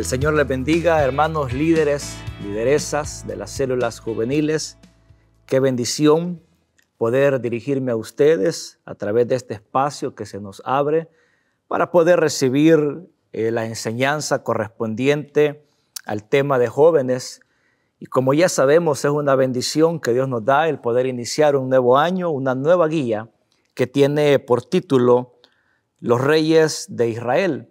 el Señor les bendiga, hermanos líderes, lideresas de las células juveniles. Qué bendición poder dirigirme a ustedes a través de este espacio que se nos abre para poder recibir la enseñanza correspondiente al tema de jóvenes. Y como ya sabemos, es una bendición que Dios nos da el poder iniciar un nuevo año, una nueva guía que tiene por título Los Reyes de Israel.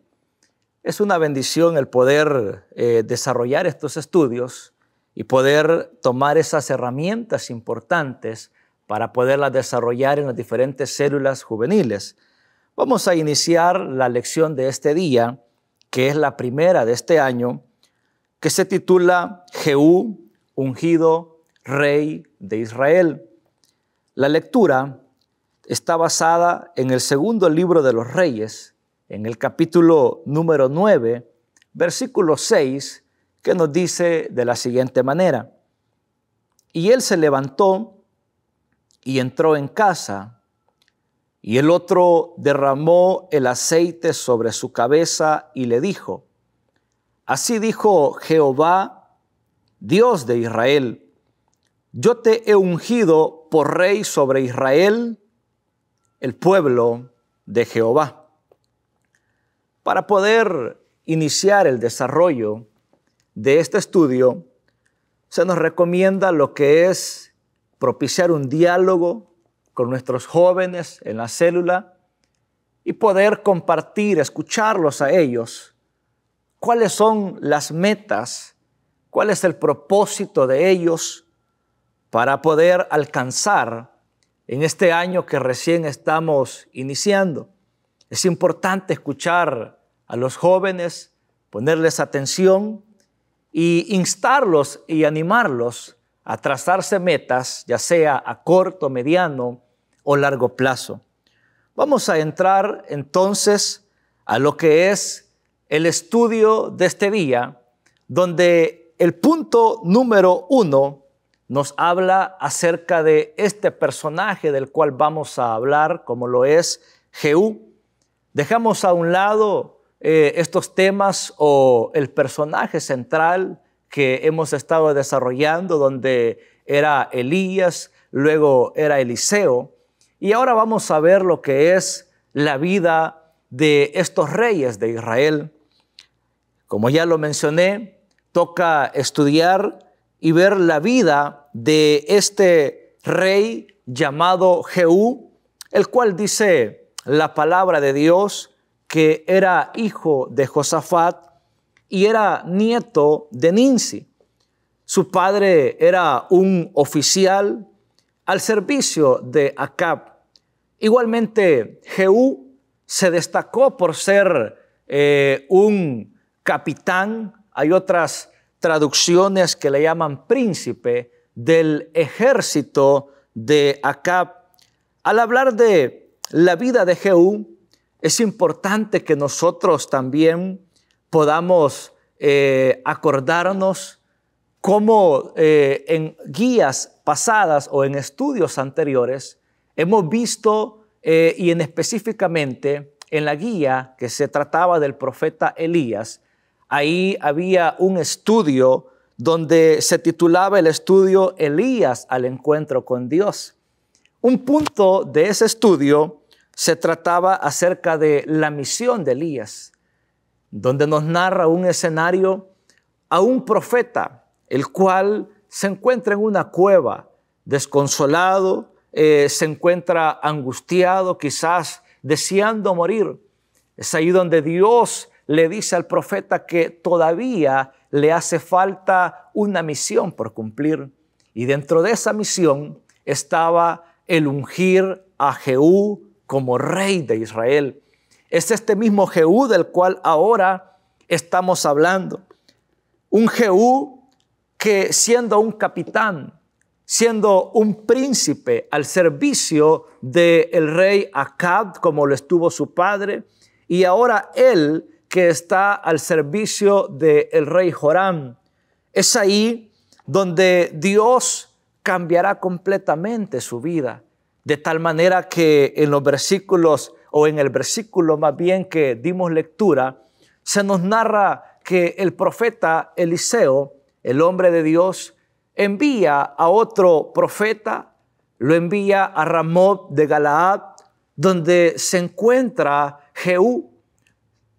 Es una bendición el poder desarrollar estos estudios y poder tomar esas herramientas importantes para poderlas desarrollar en las diferentes células juveniles. Vamos a iniciar la lección de este día, que es la primera de este año, que se titula Jehú, ungido rey de Israel. La lectura está basada en el segundo libro de los Reyes, en el capítulo número 9, versículo 6, que nos dice de la siguiente manera: Y él se levantó y entró en casa, y el otro derramó el aceite sobre su cabeza y le dijo: Así dijo Jehová, Dios de Israel, yo te he ungido por rey sobre Israel, el pueblo de Jehová. Para poder iniciar el desarrollo de este estudio, se nos recomienda lo que es propiciar un diálogo con nuestros jóvenes en la célula y poder compartir, escucharlos a ellos, cuáles son las metas, cuál es el propósito de ellos para poder alcanzar en este año que recién estamos iniciando. Es importante escuchar a los jóvenes, ponerles atención y instarlos y animarlos a trazarse metas, ya sea a corto, mediano o largo plazo. Vamos a entrar entonces a lo que es el estudio de este día, donde el punto número 1 nos habla acerca de este personaje del cual vamos a hablar, como lo es Jehú. Dejamos a un lado estos temas o el personaje central que hemos estado desarrollando, donde era Elías, luego era Eliseo, y ahora vamos a ver lo que es la vida de estos reyes de Israel. Como ya lo mencioné, toca estudiar y ver la vida de este rey llamado Jehú, el cual dice la palabra de Dios que era hijo de Josafat y era nieto de Ninsi. Su padre era un oficial al servicio de Acab. Igualmente, Jehú se destacó por ser un capitán. Hay otras traducciones que le llaman príncipe del ejército de Acab. Al hablar de la vida de Jehú, es importante que nosotros también podamos acordarnos cómo en guías pasadas o en estudios anteriores hemos visto y en específicamente en la guía que se trataba del profeta Elías, ahí había un estudio donde se titulaba el estudio Elías al encuentro con Dios. Un punto de ese estudio se trataba acerca de la misión de Elías, donde nos narra un escenario a un profeta, el cual se encuentra en una cueva, desconsolado, se encuentra angustiado, quizás deseando morir. Es ahí donde Dios le dice al profeta que todavía le hace falta una misión por cumplir. Y dentro de esa misión estaba el ungir a Jehú como rey de Israel. Es este mismo Jehú del cual ahora estamos hablando. Un Jehú que, siendo un capitán, siendo un príncipe al servicio del rey Acab, como lo estuvo su padre, y ahora él que está al servicio del rey Joram. Es ahí donde Dios cambiará completamente su vida, de tal manera que en los versículos, o en el versículo más bien que dimos lectura, se nos narra que el profeta Eliseo, el hombre de Dios, envía a otro profeta, lo envía a Ramot de Galaad, donde se encuentra Jehú.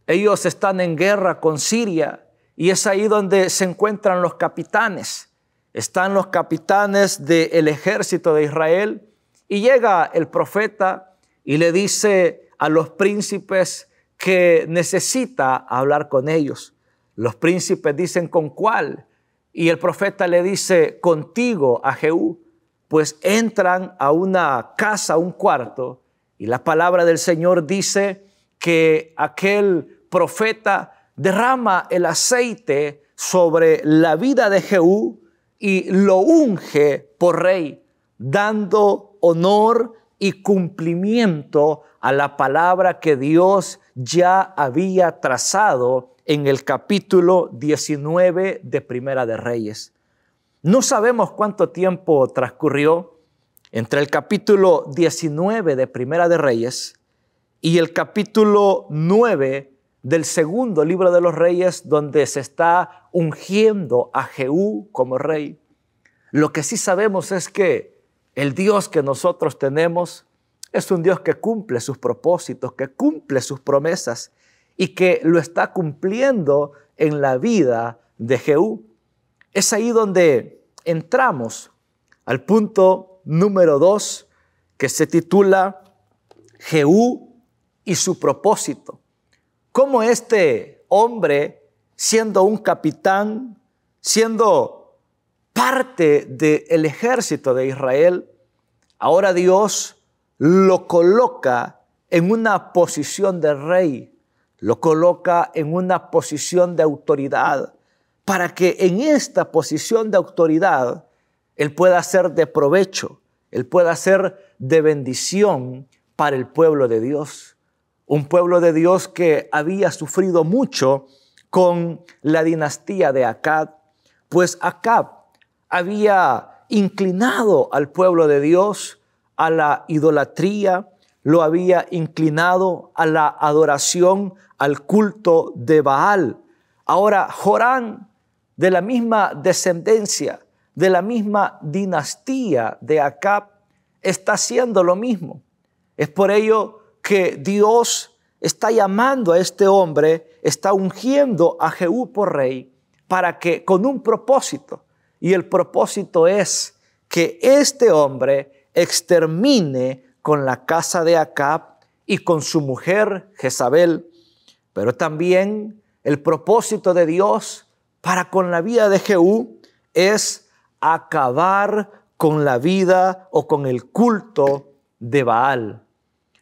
Ellos están en guerra con Siria y es ahí donde se encuentran los capitanes. Están los capitanes del ejército de Israel y llega el profeta y le dice a los príncipes que necesita hablar con ellos. Los príncipes dicen, ¿con cuál? Y el profeta le dice, contigo, a Jehú. Pues entran a una casa, a un cuarto, y la palabra del Señor dice que aquel profeta derrama el aceite sobre la vida de Jehú y lo unge por rey, dando honor y cumplimiento a la palabra que Dios ya había trazado en el capítulo 19 de Primera de Reyes. No sabemos cuánto tiempo transcurrió entre el capítulo 19 de Primera de Reyes y el capítulo 9 del segundo libro de los Reyes, donde se está ungiendo a Jehú como rey. Lo que sí sabemos es que el Dios que nosotros tenemos es un Dios que cumple sus propósitos, que cumple sus promesas y que lo está cumpliendo en la vida de Jehú. Es ahí donde entramos al punto número 2, que se titula Jehú y su propósito. Cómo este hombre, siendo un capitán, siendo parte del ejército de Israel, ahora Dios lo coloca en una posición de rey, lo coloca en una posición de autoridad, para que en esta posición de autoridad él pueda ser de provecho, él pueda ser de bendición para el pueblo de Dios. Un pueblo de Dios que había sufrido mucho con la dinastía de Acab, pues Acab había inclinado al pueblo de Dios a la idolatría, lo había inclinado a la adoración, al culto de Baal. Ahora Jorán, de la misma descendencia, de la misma dinastía de Acab, está haciendo lo mismo. Es por ello que Dios está llamando a este hombre, está ungiendo a Jehú por rey, para que con un propósito, y el propósito es que este hombre extermine con la casa de Acab y con su mujer Jezabel, pero también el propósito de Dios para con la vida de Jehú es acabar con la vida o con el culto de Baal.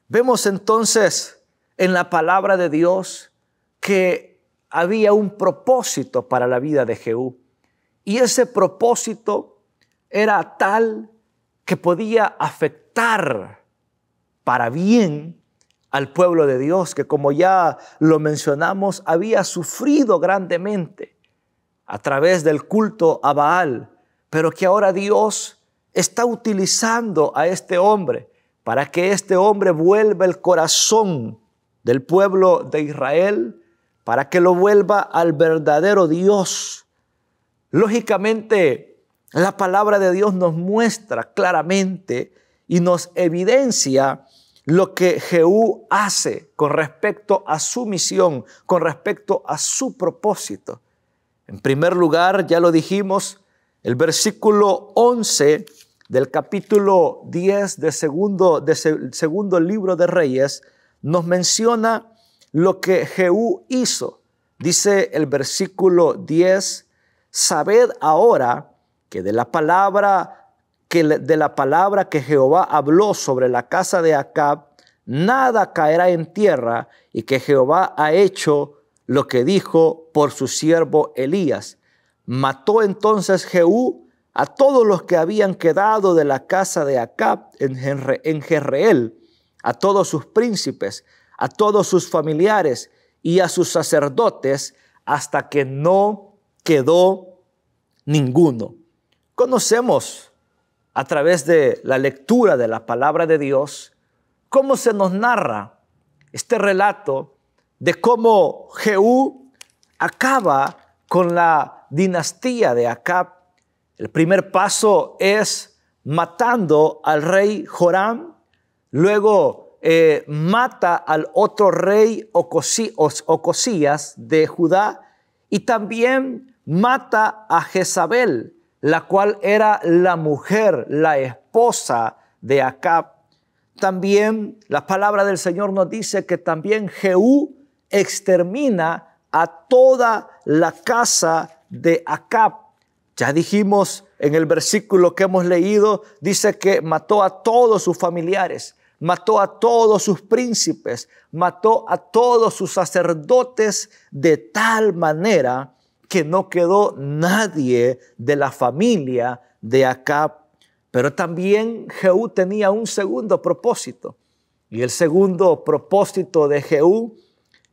Vemos entonces en la palabra de Dios que había un propósito para la vida de Jehú. Y ese propósito era tal que podía afectar para bien al pueblo de Dios, que como ya lo mencionamos, había sufrido grandemente a través del culto a Baal, pero que ahora Dios está utilizando a este hombre para que este hombre vuelva el corazón del pueblo de Israel, para que lo vuelva al verdadero Dios. Lógicamente, la palabra de Dios nos muestra claramente y nos evidencia lo que Jehú hace con respecto a su misión, con respecto a su propósito. En primer lugar, ya lo dijimos, el versículo 11 del capítulo 10 del segundo libro de Reyes nos menciona lo que Jehú hizo. Dice el versículo 10, sabed ahora que de la palabra que Jehová habló sobre la casa de Acab, nada caerá en tierra, y que Jehová ha hecho lo que dijo por su siervo Elías. Mató entonces Jehú a todos los que habían quedado de la casa de Acab en Jezreel, a todos sus príncipes, a todos sus familiares y a sus sacerdotes, hasta que no quedó ninguno. Conocemos a través de la lectura de la palabra de Dios cómo se nos narra este relato de cómo Jehú acaba con la dinastía de Acab. El primer paso es matando al rey Joram, luego mata al otro rey Ocosías de Judá y también mata a Jezabel, la cual era la mujer, la esposa de Acab. También la palabra del Señor nos dice que también Jehú extermina a toda la casa de Acab. Ya dijimos en el versículo que hemos leído, dice que mató a todos sus familiares, mató a todos sus príncipes, mató a todos sus sacerdotes de tal manera que no quedó nadie de la familia de Acab. Pero también Jehú tenía un segundo propósito. Y el segundo propósito de Jehú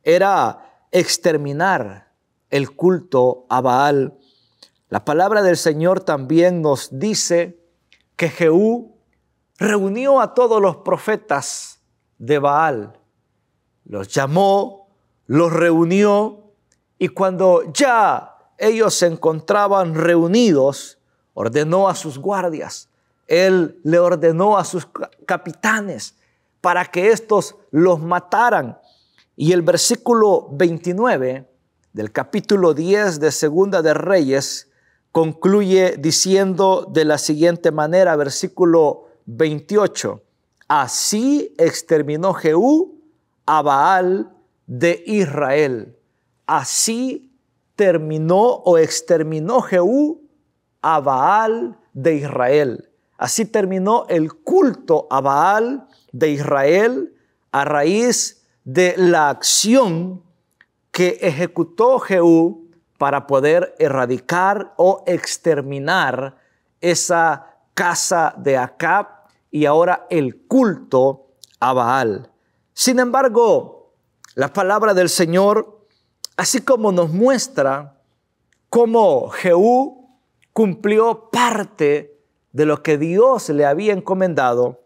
era exterminar el culto a Baal. La palabra del Señor también nos dice que Jehú reunió a todos los profetas de Baal. Los llamó, los reunió y cuando ya ellos se encontraban reunidos, ordenó a sus guardias. Él le ordenó a sus capitanes para que estos los mataran. Y el versículo 29 del capítulo 10 de Segunda de Reyes concluye diciendo de la siguiente manera, versículo 28. Así exterminó Jehú a Baal de Israel. Así terminó o exterminó Jehú a Baal de Israel. Así terminó el culto a Baal de Israel a raíz de la acción que ejecutó Jehú para poder erradicar o exterminar esa casa de Acab y ahora el culto a Baal. Sin embargo, la palabra del Señor, así como nos muestra cómo Jehú cumplió parte de lo que Dios le había encomendado,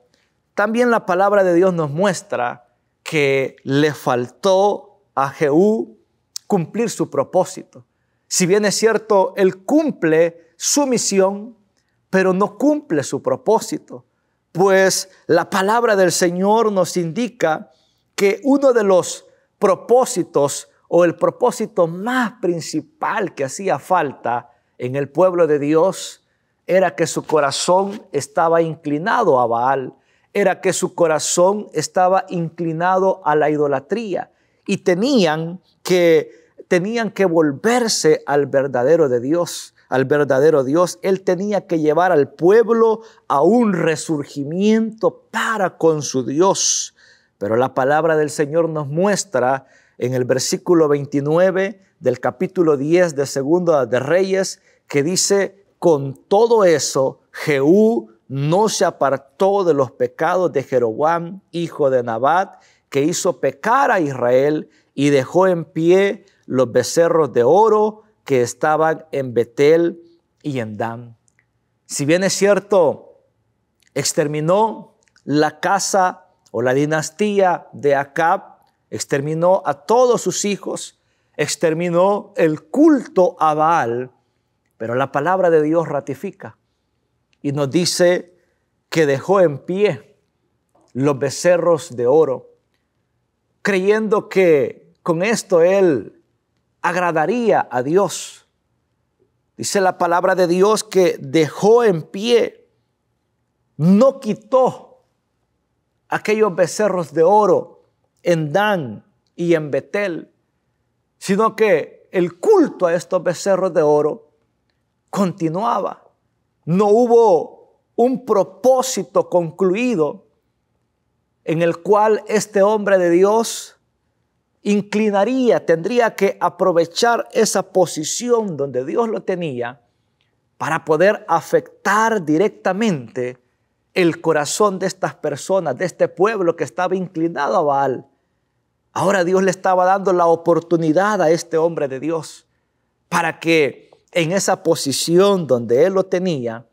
también la palabra de Dios nos muestra que le faltó a Jehú cumplir su propósito. Si bien es cierto, él cumple su misión, pero no cumple su propósito, pues la palabra del Señor nos indica que uno de los propósitos o el propósito más principal que hacía falta en el pueblo de Dios era que su corazón estaba inclinado a Baal, era que su corazón estaba inclinado a la idolatría y tenían que volverse al verdadero de Dios, al verdadero Dios. Él tenía que llevar al pueblo a un resurgimiento para con su Dios. Pero la palabra del Señor nos muestra en el versículo 29 del capítulo 10 de Segunda de Reyes que dice: con todo eso, Jehú no se apartó de los pecados de Jeroboam, hijo de Nabat, que hizo pecar a Israel y dejó en pie los becerros de oro que estaban en Betel y en Dan. Si bien es cierto, exterminó la casa o la dinastía de Acab, exterminó a todos sus hijos, exterminó el culto a Baal, pero la palabra de Dios ratifica y nos dice que dejó en pie los becerros de oro, creyendo que con esto él agradaría a Dios. Dice la palabra de Dios que dejó en pie, no quitó aquellos becerros de oro en Dan y en Betel, sino que el culto a estos becerros de oro continuaba. No hubo un propósito concluido en el cual este hombre de Dios tendría que aprovechar esa posición donde Dios lo tenía para poder afectar directamente el corazón de estas personas, de este pueblo que estaba inclinado a Baal. Ahora Dios le estaba dando la oportunidad a este hombre de Dios para que en esa posición donde él lo tenía,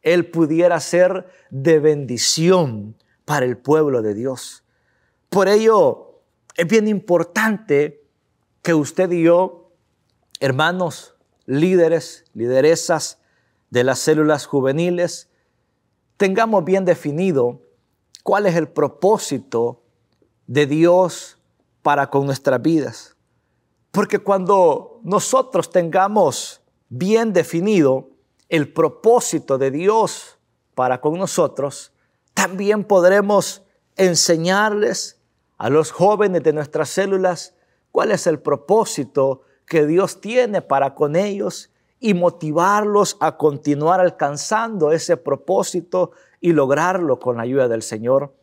él pudiera ser de bendición para el pueblo de Dios. Por ello, es bien importante que usted y yo hermanos, líderes, lideresas de las células juveniles, tengamos bien definido cuál es el propósito de Dios para con nuestras vidas. Porque cuando nosotros tengamos bien definido el propósito de Dios para con nosotros, también podremos enseñarles a los jóvenes de nuestras células cuál es el propósito que Dios tiene para con ellos y motivarlos a continuar alcanzando ese propósito y lograrlo con la ayuda del Señor.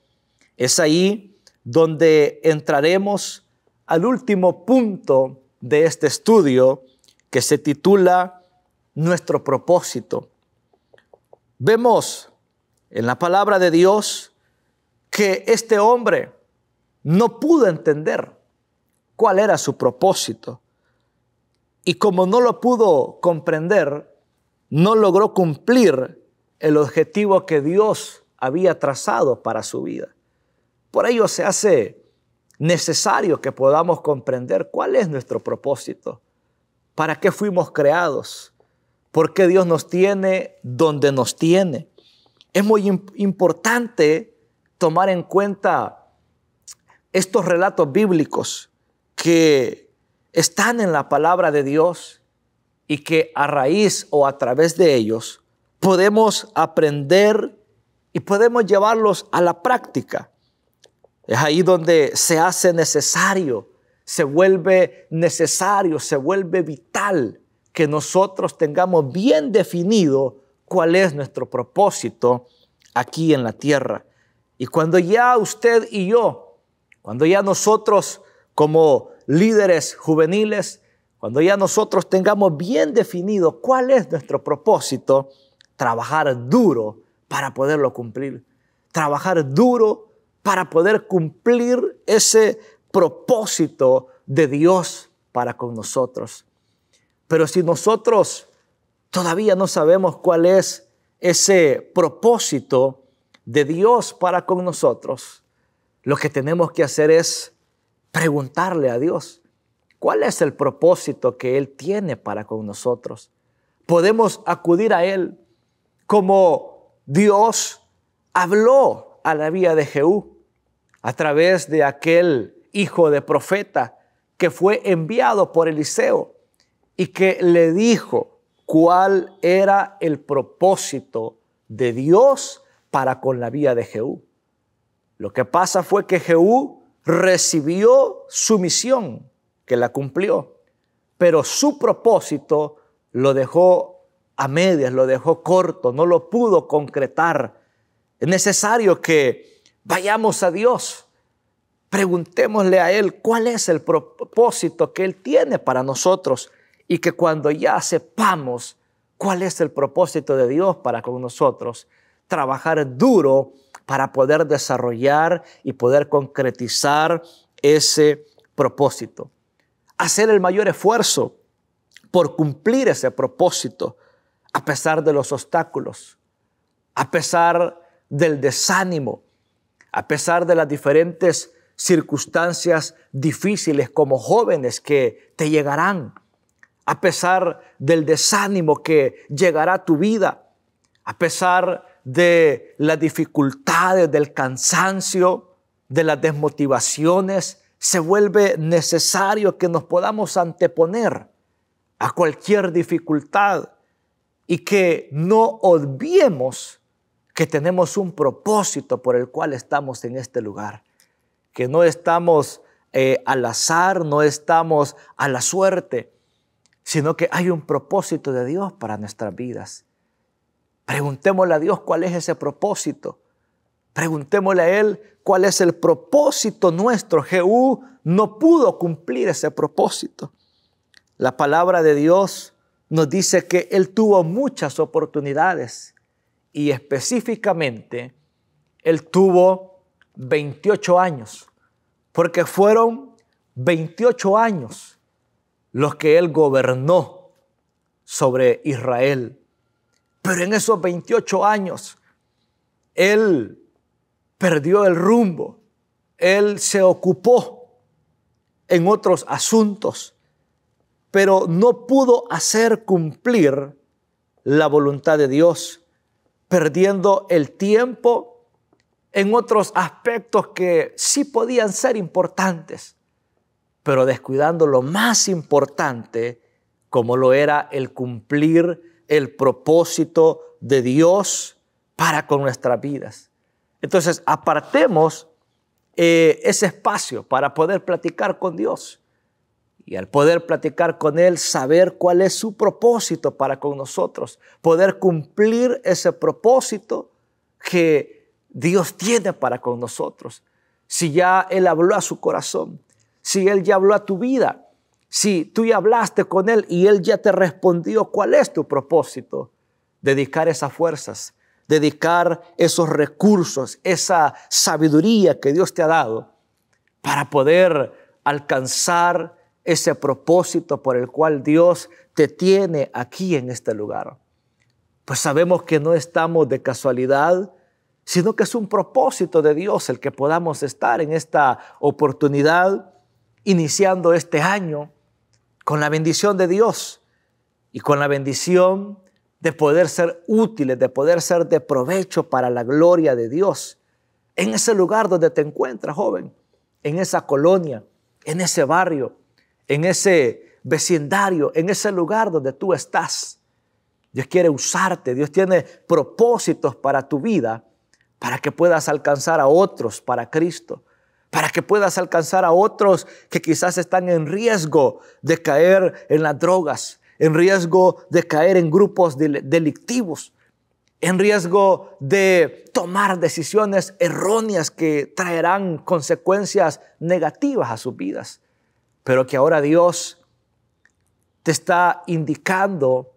Es ahí donde entraremos al último punto de este estudio, que se titula Nuestro propósito. Vemos en la palabra de Dios que este hombre no pudo entender cuál era su propósito. Y como no lo pudo comprender, no logró cumplir el objetivo que Dios había trazado para su vida. Por ello se hace necesario que podamos comprender cuál es nuestro propósito, para qué fuimos creados, por qué Dios nos tiene donde nos tiene. Es muy importante tomar en cuenta estos relatos bíblicos que están en la palabra de Dios y que a raíz o a través de ellos podemos aprender y podemos llevarlos a la práctica. Es ahí donde se hace necesario, se vuelve vital que nosotros tengamos bien definido cuál es nuestro propósito aquí en la tierra. Y cuando ya usted y yo, cuando ya nosotros como líderes juveniles, cuando ya nosotros tengamos bien definido cuál es nuestro propósito, trabajar duro para poderlo cumplir. Trabajar duro para poder cumplir ese propósito de Dios para con nosotros. Pero si nosotros todavía no sabemos cuál es ese propósito de Dios para con nosotros, lo que tenemos que hacer es preguntarle a Dios, ¿cuál es el propósito que Él tiene para con nosotros? Podemos acudir a Él como Dios habló a la vida de Jehú a través de aquel hijo de profeta que fue enviado por Eliseo y que le dijo cuál era el propósito de Dios para con la vida de Jehú. Lo que pasa fue que Jehú recibió su misión, que la cumplió, pero su propósito lo dejó a medias, lo dejó corto, no lo pudo concretar. Es necesario que vayamos a Dios, preguntémosle a Él cuál es el propósito que Él tiene para nosotros y que cuando ya sepamos cuál es el propósito de Dios para con nosotros, trabajar duro para poder desarrollar y poder concretizar ese propósito. Hacer el mayor esfuerzo por cumplir ese propósito a pesar de los obstáculos, a pesar del desánimo, a pesar de las diferentes circunstancias difíciles como jóvenes que te llegarán, a pesar del desánimo que llegará a tu vida, a pesar de las dificultades, del cansancio, de las desmotivaciones, se vuelve necesario que nos podamos anteponer a cualquier dificultad y que no olvidemos que tenemos un propósito por el cual estamos en este lugar, que no estamos al azar, no estamos a la suerte, sino que hay un propósito de Dios para nuestras vidas. Preguntémosle a Dios cuál es ese propósito. Preguntémosle a Él cuál es el propósito nuestro. Jehú no pudo cumplir ese propósito. La palabra de Dios nos dice que Él tuvo muchas oportunidades y específicamente Él tuvo 28 años, porque fueron 28 años los que Él gobernó sobre Israel. Pero en esos 28 años, Él perdió el rumbo. Él se ocupó en otros asuntos. pero no pudo hacer cumplir la voluntad de Dios, perdiendo el tiempo en otros aspectos que sí podían ser importantes, pero descuidando lo más importante, como lo era el cumplir el propósito de Dios para con nuestras vidas. Entonces, apartemos ese espacio para poder platicar con Dios. Y al poder platicar con Él, saber cuál es su propósito para con nosotros. Poder cumplir ese propósito que Dios tiene para con nosotros. Si ya Él habló a su corazón, si Él ya habló a tu vida, si tú ya hablaste con Él y Él ya te respondió cuál es tu propósito, dedicar esas fuerzas, dedicar esos recursos, esa sabiduría que Dios te ha dado para poder alcanzar ese propósito por el cual Dios te tiene aquí en este lugar. Pues sabemos que no estamos de casualidad, sino que es un propósito de Dios el que podamos estar en esta oportunidad, iniciando este año con la bendición de Dios y con la bendición de poder ser útiles, de poder ser de provecho para la gloria de Dios. En ese lugar donde te encuentras, joven, en esa colonia, en ese barrio, en ese vecindario, en ese lugar donde tú estás. Dios quiere usarte, Dios tiene propósitos para tu vida, para que puedas alcanzar a otros para Cristo, para que puedas alcanzar a otros que quizás están en riesgo de caer en las drogas, en riesgo de caer en grupos delictivos, en riesgo de tomar decisiones erróneas que traerán consecuencias negativas a sus vidas. Pero que ahora Dios te está indicando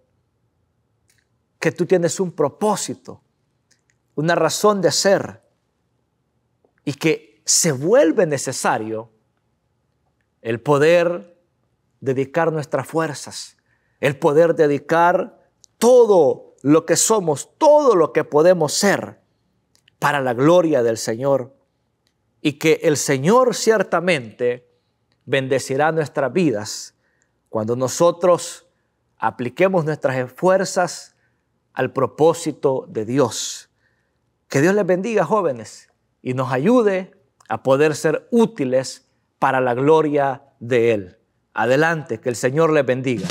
que tú tienes un propósito, una razón de ser, y que se vuelve necesario el poder dedicar nuestras fuerzas, el poder dedicar todo lo que somos, todo lo que podemos ser para la gloria del Señor, y que el Señor ciertamente bendecirá nuestras vidas cuando nosotros apliquemos nuestras fuerzas al propósito de Dios. Que Dios les bendiga, jóvenes, y nos ayude a poder ser útiles para la gloria de Él. Adelante, que el Señor les bendiga.